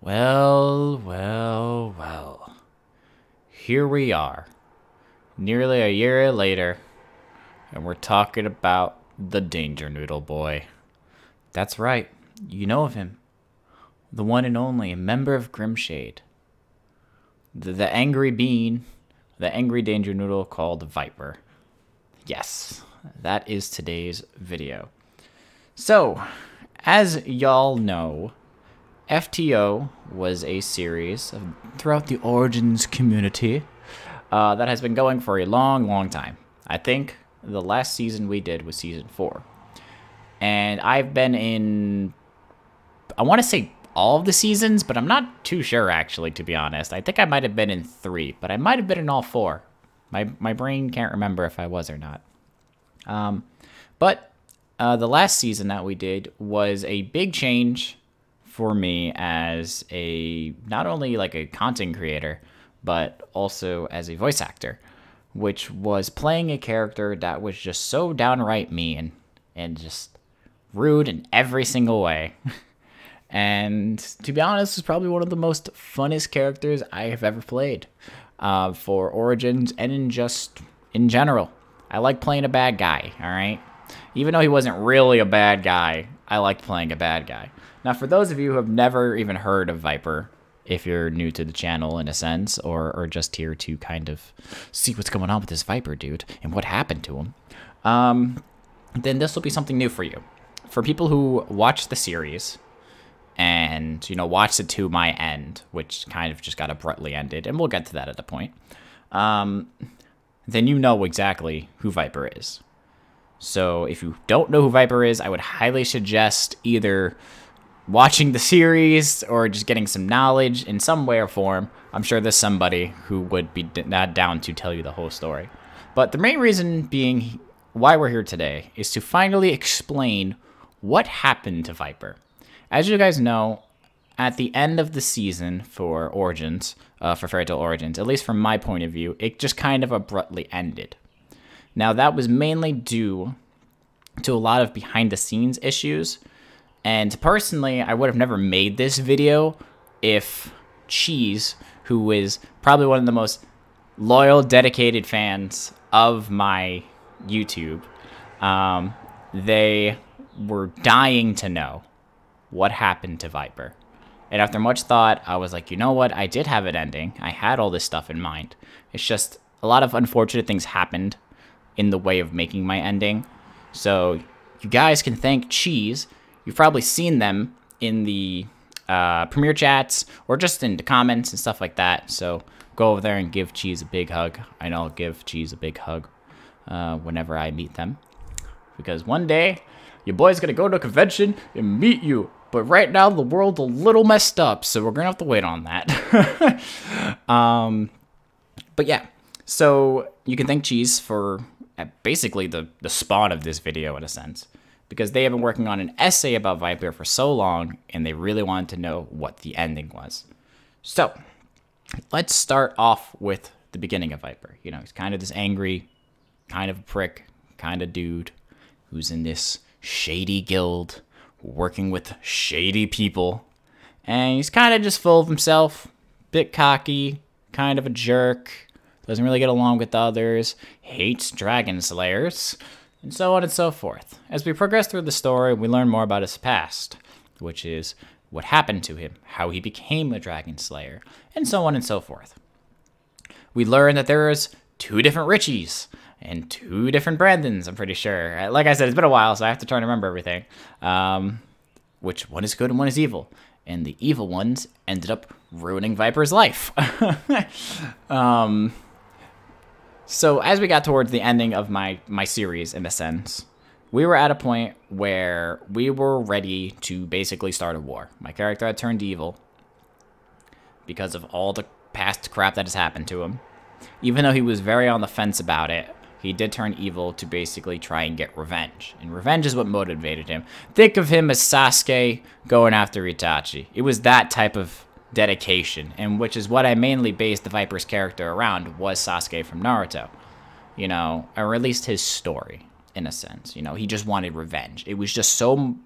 Well, well, well. Here we are, nearly a year later, and we're talking about the Danger Noodle Boy. That's right, you know of him. The one and only member of Grimshade. The angry bean, the angry Danger Noodle called Viper. Yes, that is today's video. So, as y'all know, FTO was a series throughout the Origins community that has been going for a long time. I think the last season we did was season 4. And I've been in, I want to say all of the seasons, but I'm not too sure actually, to be honest. I think I might have been in 3, but I might have been in all 4. My brain can't remember if I was or not. But the last season that we did was a big change for me as a, not only like a content creator, but also as a voice actor, which was playing a character that was just so downright mean and just rude in every single way. And to be honest, it's probably one of the most funnest characters I have ever played for Origins and in general. I like playing a bad guy, all right? Even though he wasn't really a bad guy, I liked playing a bad guy. Now, for those of you who have never even heard of Viper, if you're new to the channel in a sense, or just here to kind of see what's going on with this Viper dude and what happened to him, then this will be something new for you. For people who watch the series and, you know, watched it to my end, which kind of just got abruptly ended, and we'll get to that at a point, then you know exactly who Viper is. So if you don't know who Viper is, I would highly suggest either watching the series or just getting some knowledge in some way or form. I'm sure there's somebody who would be down to tell you the whole story. But the main reason being why we're here today is to finally explain what happened to Viper. As you guys know, at the end of the season for Origins, for Fairy Tail Origins, at least from my point of view, it just kind of abruptly ended. Now, that was mainly due to a lot of behind-the-scenes issues. And personally, I would have never made this video if Cheese, who is probably one of the most loyal, dedicated fans of my YouTube, they were dying to know what happened to Viper. And after much thought, I was like, you know what? I did have an ending. I had all this stuff in mind. It's just a lot of unfortunate things happened in the way of making my ending. So you guys can thank Cheese. You've probably seen them in the premiere chats or just in the comments and stuff like that. So go over there and give Cheese a big hug. I know I'll give Cheese a big hug whenever I meet them. Because one day, your boy's going to go to a convention and meet you. But right now, the world's a little messed up, so we're going to have to wait on that. But yeah, so you can thank Cheese for basically the spawn of this video in a sense. Because they have been working on an essay about Viper for so long, and they really wanted to know what the ending was. So, let's start off with the beginning of Viper. You know, he's kind of this angry, kind of a prick, kind of dude who's in this shady guild, working with shady people. And he's kind of just full of himself, bit cocky, kind of a jerk, doesn't really get along with others, hates dragon slayers, and so on and so forth. As we progress through the story, we learn more about his past, which is what happened to him, how he became a dragon slayer, and so on and so forth. We learn that there is 2 different Richies and 2 different Brandons, I'm pretty sure. Like I said, it's been a while, so I have to try to remember everything. Which one is good and one is evil. And the evil ones ended up ruining Viper's life. So as we got towards the ending of my series, in a sense, we were at a point where we were ready to basically start a war. My character had turned evil because of all the past crap that has happened to him. Even though he was very on the fence about it, he did turn evil to basically try and get revenge. And revenge is what motivated him. Think of him as Sasuke going after Itachi. It was that type of dedication, and which is what I mainly based the Viper's character around, was Sasuke from Naruto. You know, or at least his story, in a sense. You know, he just wanted revenge. It was just so,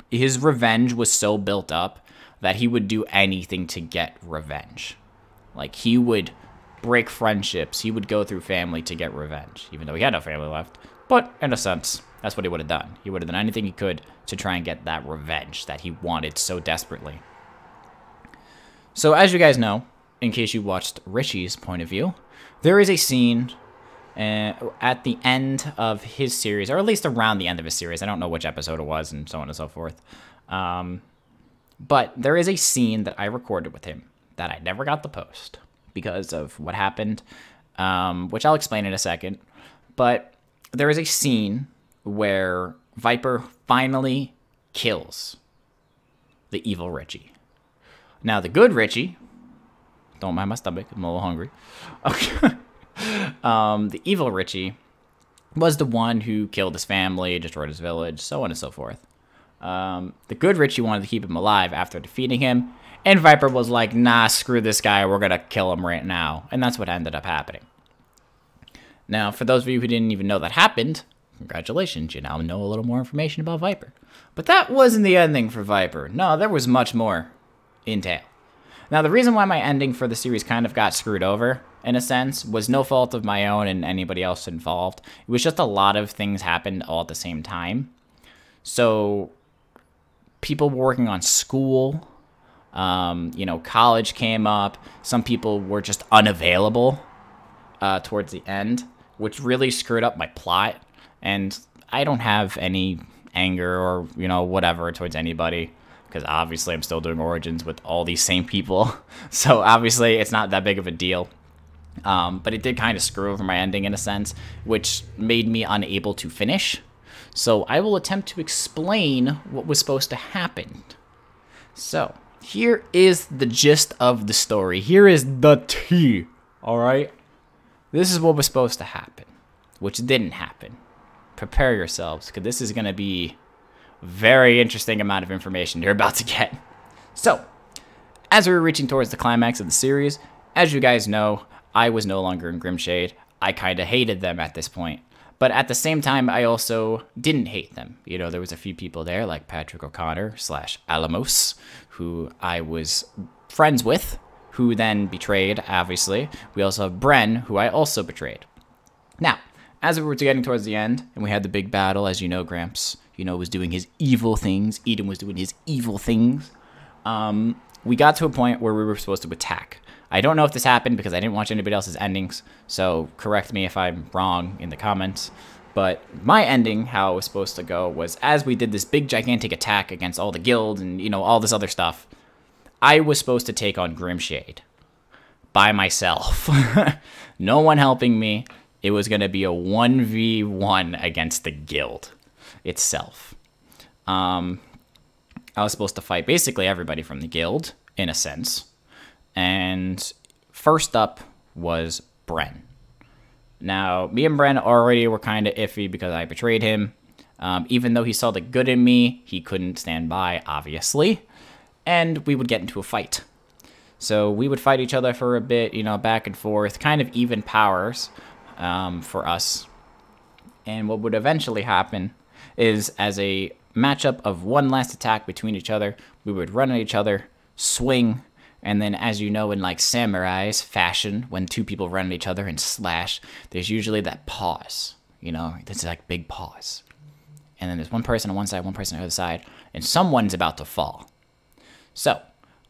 his revenge was so built up that he would do anything to get revenge. Like, he would break friendships. He would go through family to get revenge, even though he had no family left. But in a sense, that's what he would have done. He would have done anything he could to try and get that revenge that he wanted so desperately. So as you guys know, in case you watched Richie's point of view, there is a scene at the end of his series, or at least around the end of his series. I don't know which episode it was, and so on and so forth. But there is a scene that I recorded with him that I never got to post because of what happened, which I'll explain in a second. But there is a scene where Viper finally kills the evil Richie. Now, the good Richie, don't mind my stomach, I'm a little hungry. Okay. The evil Richie was the one who killed his family, destroyed his village, so on and so forth. The good Richie wanted to keep him alive after defeating him, and Viper was like, nah, screw this guy, we're gonna kill him right now. And that's what ended up happening. Now, for those of you who didn't even know that happened, congratulations, you now know a little more information about Viper. But that wasn't the ending for Viper. No, there was much more in tail. Now, the reason why my ending for the series kind of got screwed over, in a sense, was no fault of my own and anybody else involved. It was just a lot of things happened all at the same time. So, people were working on school, you know, college came up, some people were just unavailable towards the end, which really screwed up my plot, and I don't have any anger or, you know, whatever towards anybody, because obviously I'm still doing Origins with all these same people, so obviously it's not that big of a deal. But it did kind of screw over my ending in a sense, which made me unable to finish. So I will attempt to explain what was supposed to happen. So here is the gist of the story. Here is the tea, alright? This is what was supposed to happen, which didn't happen. Prepare yourselves, because this is going to be a very interesting amount of information you're about to get. So, as we were reaching towards the climax of the series, as you guys know, I was no longer in Grimshade. I kind of hated them at this point. But at the same time, I also didn't hate them. You know, there was a few people there, like Patrick O'Connor / Alamos, who I was friends with, who then betrayed, obviously. We also have Bren, who I also betrayed. Now, as we were getting towards the end, and we had the big battle, as you know, Gramps, you know, was doing his evil things. Eden was doing his evil things. We got to a point where we were supposed to attack. I don't know if this happened because I didn't watch anybody else's endings, so correct me if I'm wrong in the comments. But my ending, how it was supposed to go, was as we did this big gigantic attack against all the guilds and, you know, all this other stuff, I was supposed to take on Grimshade by myself. No one helping me. It was going to be a 1v1 against the guild itself. I was supposed to fight basically everybody from the guild, in a sense. And first up was Bren. Now, me and Bren already were kind of iffy because I betrayed him. Even though he saw the good in me, he couldn't stand by, obviously. And we would get into a fight. So we would fight each other for a bit, you know, back and forth, kind of even powers for us. And what would eventually happen is, as a matchup of one last attack between each other, we would run at each other, swing, and then, as you know, in like samurai's fashion, when two people run at each other and slash, there's usually that pause, you know, there's like big pause. And then there's one person on one side, one person on the other side, and someone's about to fall. So,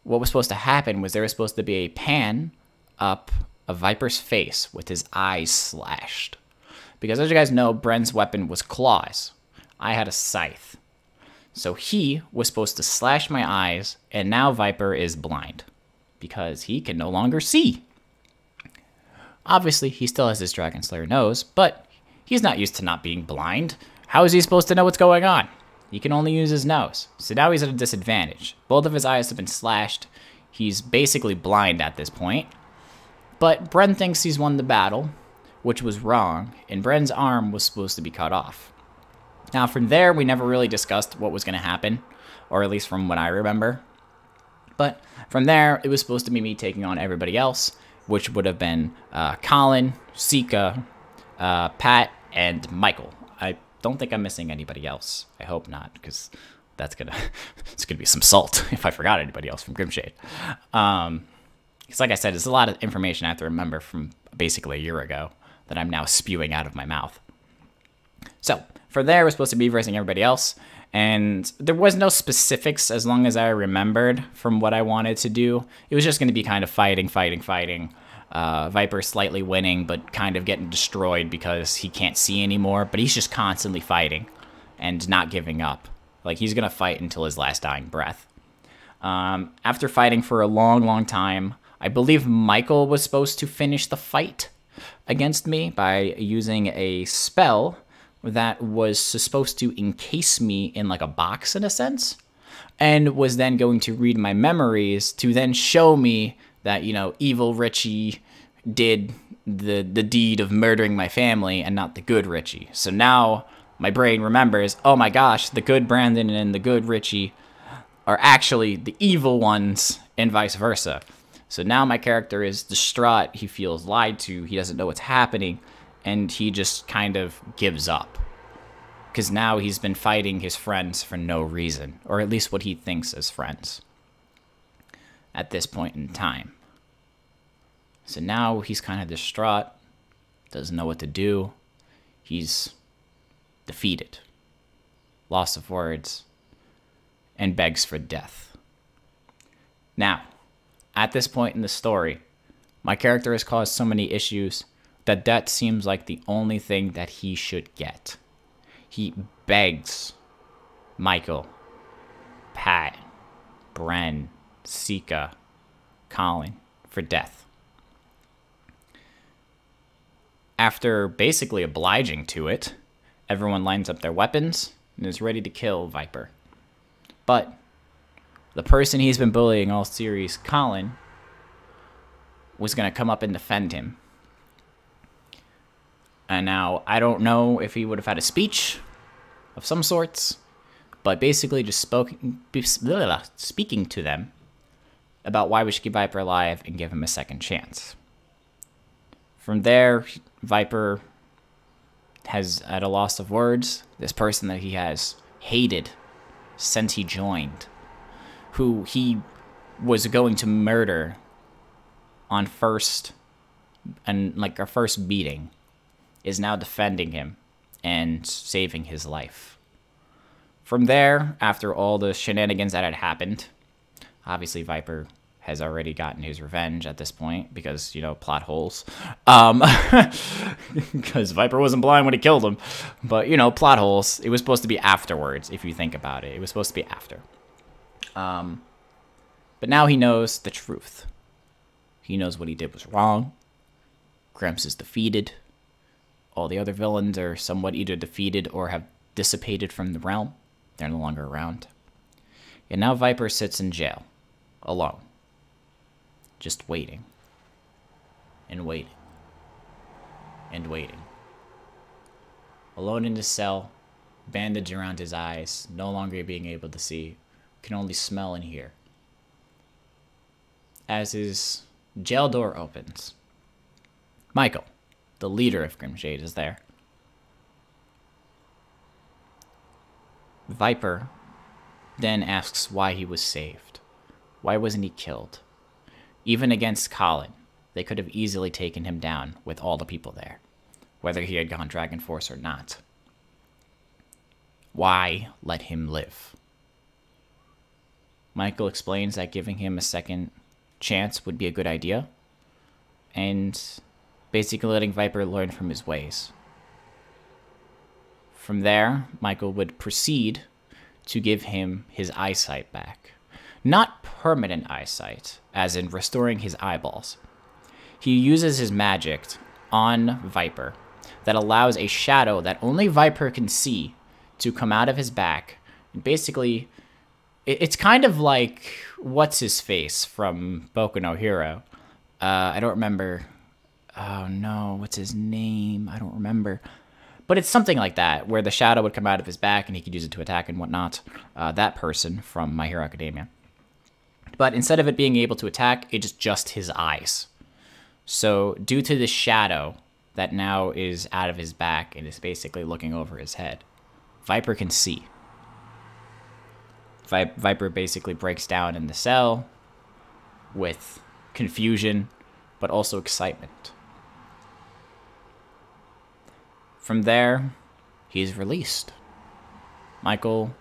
what was supposed to happen was there was supposed to be a pan up a Viper's face with his eyes slashed. Because as you guys know, Bren's weapon was claws. I had a scythe. So he was supposed to slash my eyes, and now Viper is blind. Because he can no longer see. Obviously, he still has his Dragon Slayer nose, but he's not used to not being blind. How is he supposed to know what's going on? He can only use his nose. So now he's at a disadvantage. Both of his eyes have been slashed. He's basically blind at this point. But Bren thinks he's won the battle, which was wrong, and Bren's arm was supposed to be cut off. Now, from there, we never really discussed what was going to happen, or at least from what I remember. But from there, it was supposed to be me taking on everybody else, which would have been Colin, Sika, Pat, and Michael. I don't think I'm missing anybody else. I hope not, because That's gonna it's gonna be some salt if I forgot anybody else from Grimshade. Because like I said, it's a lot of information I have to remember from basically a year ago that I'm now spewing out of my mouth. So for there, we're supposed to be versing everybody else, and there was no specifics as long as I remembered from what I wanted to do. It was just going to be kind of fighting. Viper slightly winning, but kind of getting destroyed because he can't see anymore, but he's just constantly fighting and not giving up. Like, he's going to fight until his last dying breath. After fighting for a long time, I believe Michael was supposed to finish the fight against me by using a spell that was supposed to encase me in like a box in a sense, and was then going to read my memories to then show me that, you know, evil Richie did the deed of murdering my family and not the good Richie. So now my brain remembers, oh my gosh, the good Brandon and the good Richie are actually the evil ones and vice versa. So now my character is distraught, he feels lied to, he doesn't know what's happening, and he just kind of gives up. Because now he's been fighting his friends for no reason, or at least what he thinks as friends at this point in time. So now he's kind of distraught, doesn't know what to do, he's defeated, loss of words, and begs for death. Now, at this point in the story, my character has caused so many issues that that seems like the only thing that he should get. He begs Michael, Pat, Bren, Sika, Colin for death. After basically obliging to it, everyone lines up their weapons and is ready to kill Viper. But the person he's been bullying all series, Colin, was going to come up and defend him. And now, I don't know if he would have had a speech of some sorts, but basically just speaking to them about why we should keep Viper alive and give him a second chance. From there, Viper has, at a loss of words, this person that he has hated since he joined, who he was going to murder on first, and like our first meeting, is now defending him and saving his life. From there, after all the shenanigans that had happened, obviously Viper has already gotten his revenge at this point because, you know, plot holes. Because Viper wasn't blind when he killed him. But, you know, plot holes. It was supposed to be afterwards, if you think about it. It was supposed to be after. But now he knows the truth. He knows what he did was wrong. Gramps is defeated. All the other villains are somewhat either defeated or have dissipated from the realm. They're no longer around. And now Viper sits in jail, alone. Just waiting. And waiting. And waiting. Alone in his cell, bandage around his eyes, no longer being able to see, can only smell and hear. As his jail door opens, Michael, the leader of Grimshade, is there. Viper then asks why he was saved. Why wasn't he killed? Even against Colin, they could have easily taken him down with all the people there, whether he had gone Dragon Force or not. Why let him live? Michael explains that giving him a second chance would be a good idea, and basically letting Viper learn from his ways. From there, Michael would proceed to give him his eyesight back. Not permanent eyesight, as in restoring his eyeballs. He uses his magic on Viper that allows a shadow that only Viper can see to come out of his back. And basically, it's kind of like what's-his-face from Boku no Hero. I don't remember. Oh no, what's his name? I don't remember. But it's something like that, where the shadow would come out of his back and he could use it to attack and whatnot. That person from My Hero Academia. But instead of it being able to attack, it's just his eyes. So due to the shadow that now is out of his back and is basically looking over his head, Viper can see. Viper basically breaks down in the cell with confusion, but also excitement. From there, he's released. Michael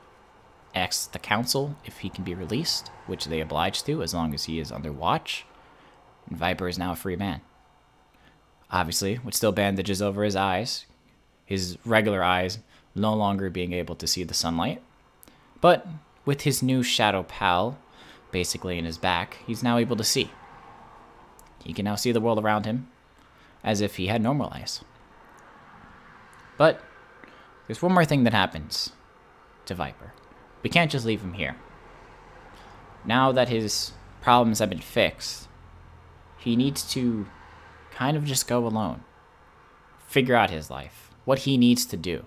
asks the council if he can be released, which they oblige to as long as he is under watch. And Viper is now a free man. Obviously, with still bandages over his eyes, his regular eyes no longer being able to see the sunlight. But with his new shadow pal basically in his back, he's now able to see. He can now see the world around him as if he had normal eyes. But there's one more thing that happens to Viper. We can't just leave him here. Now that his problems have been fixed, he needs to kind of just go alone. Figure out his life. What he needs to do.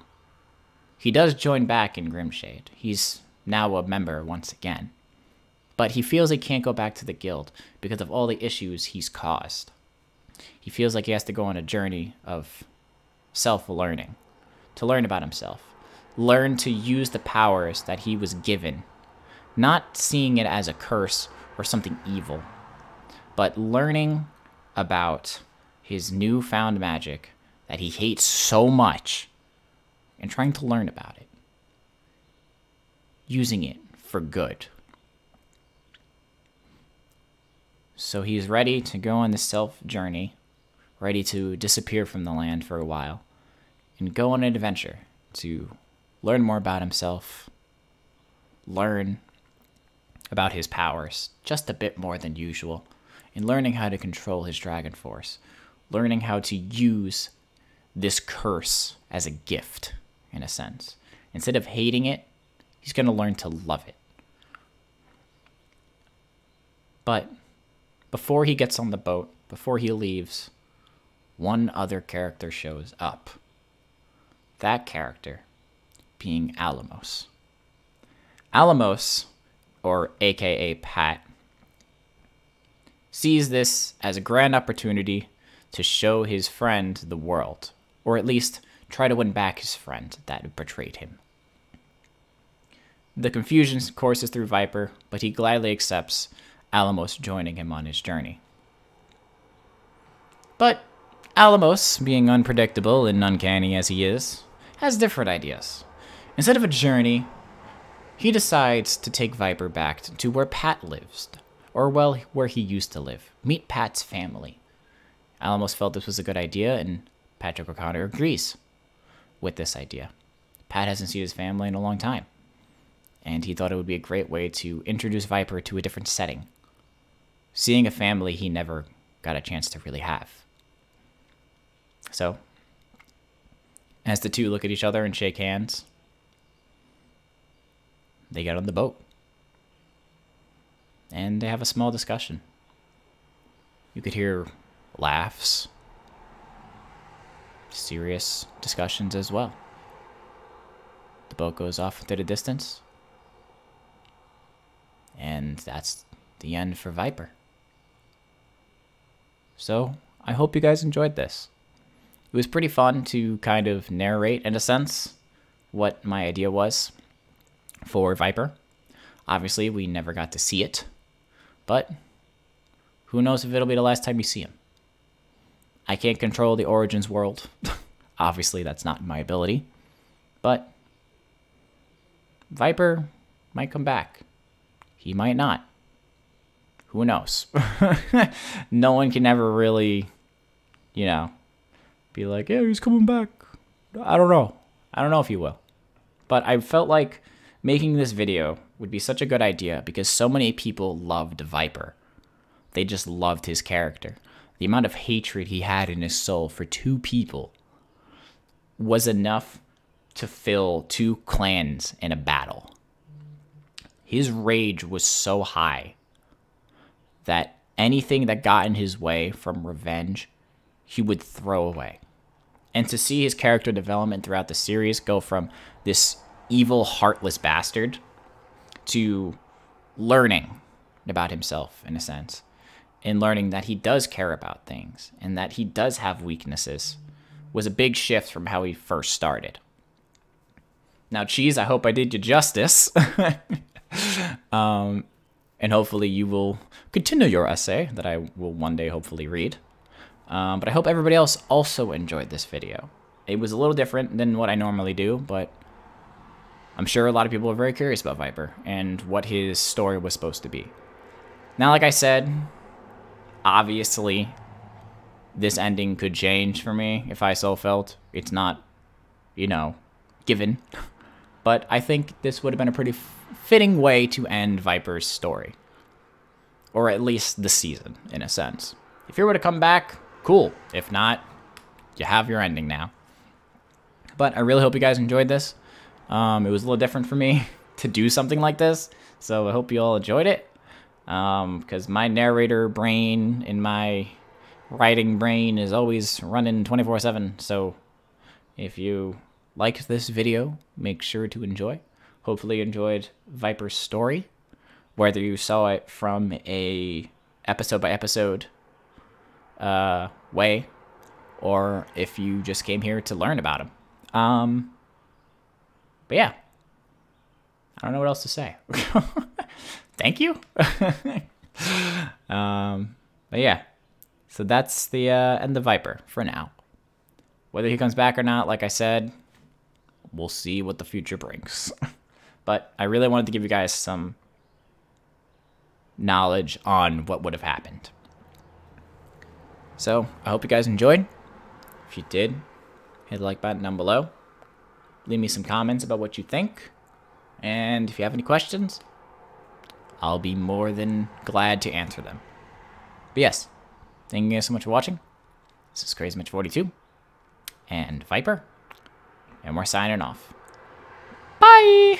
He does join back in Grimshade. He's now a member once again. But he feels he can't go back to the guild because of all the issues he's caused. He feels like he has to go on a journey of self-learning. To learn about himself. Learn to use the powers that he was given. Not seeing it as a curse or something evil. But learning about his newfound magic that he hates so much. And trying to learn about it. Using it for good. So he's ready to go on this self-journey. Ready to disappear from the land for a while. And go on an adventure to learn more about himself. Learn about his powers just a bit more than usual. And learning how to control his dragon force. Learning how to use this curse as a gift, in a sense. Instead of hating it, he's going to learn to love it. But before he gets on the boat, before he leaves, one other character shows up. That character being Alamos. Alamos, or aka Pat, sees this as a grand opportunity to show his friend the world, or at least try to win back his friend that betrayed him. The confusion courses through Viper, but he gladly accepts Alamos joining him on his journey. But Alamos, being unpredictable and uncanny as he is, has different ideas. Instead of a journey, he decides to take Viper back to where Pat lives, or well, where he used to live. Meet Pat's family. Alamos felt this was a good idea, and Patrick O'Connor agrees with this idea. Pat hasn't seen his family in a long time, and he thought it would be a great way to introduce Viper to a different setting, seeing a family he never got a chance to really have. So, as the two look at each other and shake hands, they get on the boat. And they have a small discussion. You could hear laughs, serious discussions as well. The boat goes off into the distance. And that's the end for Viper. So, I hope you guys enjoyed this. It was pretty fun to kind of narrate, in a sense, what my idea was for Viper. Obviously, we never got to see it, but who knows if it'll be the last time you see him. I can't control the Origins world. Obviously, that's not my ability, but Viper might come back. He might not. Who knows? No one can ever really, you know, be like, yeah, he's coming back. I don't know. I don't know if he will. But I felt like making this video would be such a good idea because so many people loved Viper. They just loved his character. The amount of hatred he had in his soul for two people was enough to fill two clans in a battle. His rage was so high that anything that got in his way from revenge, he would throw away. And to see his character development throughout the series go from this evil, heartless bastard to learning about himself, in a sense, and learning that he does care about things and that he does have weaknesses, was a big shift from how he first started. Now, Cheese, I hope I did you justice. And hopefully you will continue your essay that I will one day hopefully read. But I hope everybody else also enjoyed this video. It was a little different than what I normally do, but I'm sure a lot of people are very curious about Viper and what his story was supposed to be. Now, like I said, obviously, this ending could change for me if I so felt. It's not, you know, given. But I think this would have been a pretty fitting way to end Viper's story. Or at least the season, in a sense. If you were to come back, cool. If not, you have your ending now. But I really hope you guys enjoyed this. It was a little different for me to do something like this. So I hope you all enjoyed it. Because my narrator brain and my writing brain is always running 24/7. So if you liked this video, make sure to enjoy. Hopefully you enjoyed Viper's story, whether you saw it from a episode by episode way, or if you just came here to learn about him. But yeah, I don't know what else to say. Thank you. But yeah, so that's the end of Viper for now. Whether he comes back or not, like I said, we'll see what the future brings. But I really wanted to give you guys some knowledge on what would have happened. So I hope you guys enjoyed. If you did, hit the like button down below. Leave me some comments about what you think. And if you have any questions, I'll be more than glad to answer them. But yes, thank you guys so much for watching. This is CrazyMitch42 and Viper, and we're signing off. Bye!